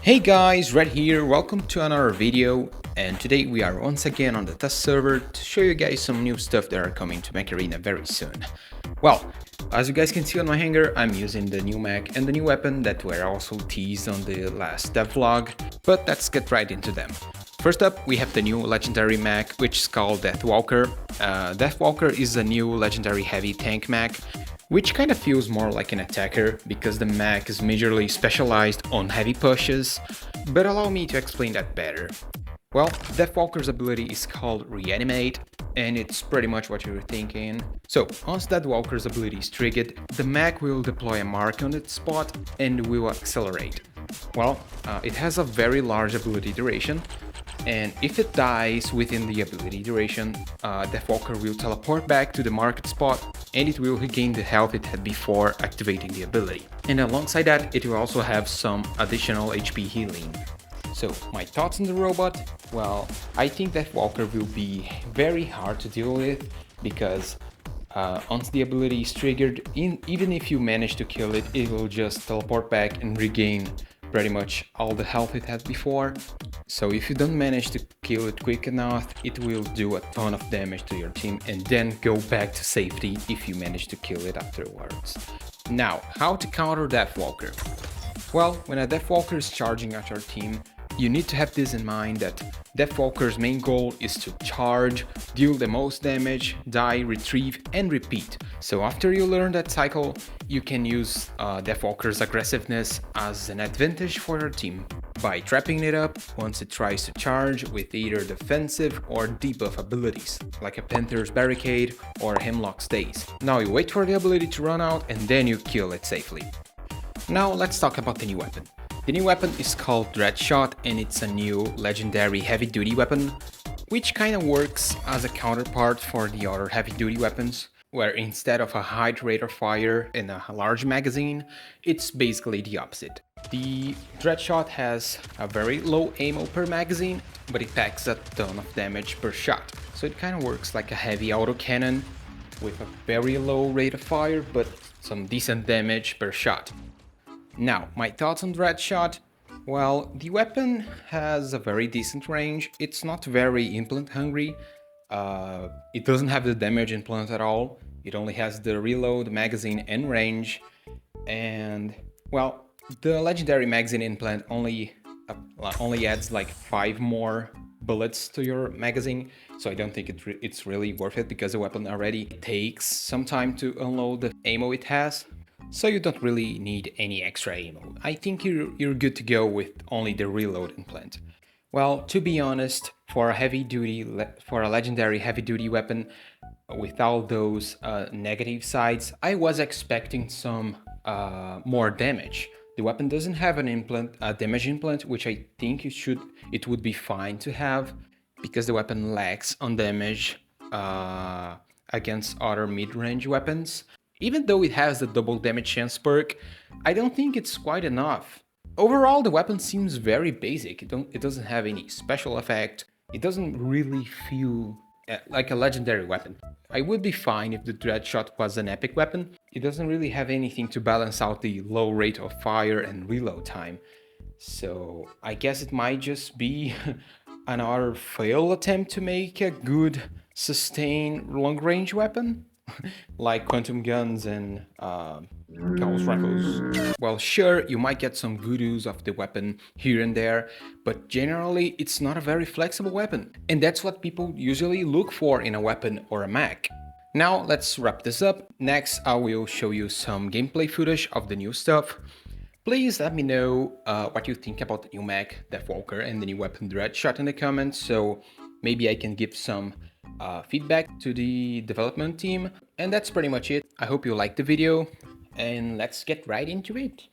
Hey guys, Red here, welcome to another video, and today we are once again on the test server to show you guys some new stuff that are coming to Mech Arena very soon. Well, as you guys can see on my hanger, I'm using the new mech and the new weapon that were also teased on the last dev vlog, but let's get right into them. First up, we have the new legendary mech, which is called Deathwalker. Deathwalker is a new legendary heavy tank mech, which kind of feels more like an attacker because the mech is majorly specialized on heavy pushes, but allow me to explain that better. Well, Deathwalker's ability is called Reanimate, and it's pretty much what you're thinking. So, once Deathwalker's ability is triggered, the mech will deploy a mark on its spot and will accelerate. Well, it has a very large ability duration, and if it dies within the ability duration, Deathwalker will teleport back to the marked spot and it will regain the health it had before activating the ability. And alongside that, it will also have some additional HP healing. So, my thoughts on the robot? Well, I think Deathwalker will be very hard to deal with because once the ability is triggered, even if you manage to kill it, it will just teleport back and regain pretty much all the health it had before. So if you don't manage to kill it quick enough, it will do a ton of damage to your team and then go back to safety if you manage to kill it afterwards. Now, how to counter Deathwalker? Well, when a Deathwalker is charging at your team, you need to have this in mind that Deathwalker's main goal is to charge, deal the most damage, die, retrieve, and repeat. So after you learn that cycle, you can use Deathwalker's aggressiveness as an advantage for your team by trapping it up once it tries to charge with either defensive or debuff abilities, like a Panther's Barricade or Hemlock Stays. Now you wait for the ability to run out and then you kill it safely. Now let's talk about the new weapon. The new weapon is called Dreadshot and it's a new legendary heavy-duty weapon, which kinda works as a counterpart for the other heavy-duty weapons, where instead of a high rate of fire and a large magazine, it's basically the opposite. The Dreadshot has a very low ammo per magazine, but it packs a ton of damage per shot, so it kinda works like a heavy autocannon with a very low rate of fire, but some decent damage per shot. Now, my thoughts on Dreadshot? Well, the weapon has a very decent range. It's not very implant hungry. It doesn't have the damage implant at all. It only has the reload, magazine, and range. And, well, the legendary magazine implant only adds like 5 more bullets to your magazine, so I don't think it's really worth it because the weapon already takes some time to unload the ammo it has. So you don't really need any extra ammo. I think you're good to go with only the reload implant. Well, to be honest, for a legendary heavy-duty weapon with all those negative sides, I was expecting some more damage. The weapon doesn't have a damage implant, which I think it would be fine to have because the weapon lacks on damage against other mid-range weapons. Even though it has the double damage chance perk, I don't think it's quite enough. Overall, the weapon seems very basic. It doesn't have any special effect. It doesn't really feel like a legendary weapon. I would be fine if the Dreadshot was an epic weapon. It doesn't really have anything to balance out the low rate of fire and reload time. So I guess it might just be another failed attempt to make a good, sustained long-range weapon. Like quantum guns and chaos rifles. Well, sure, you might get some good use of the weapon here and there, but generally it's not a very flexible weapon. And that's what people usually look for in a weapon or a mech. Now let's wrap this up. Next, I will show you some gameplay footage of the new stuff. Please let me know what you think about the new mech, Deathwalker, and the new weapon Dreadshot in the comments, so maybe I can give some feedback to the development team. And that's pretty much it. I hope you liked the video, and let's get right into it.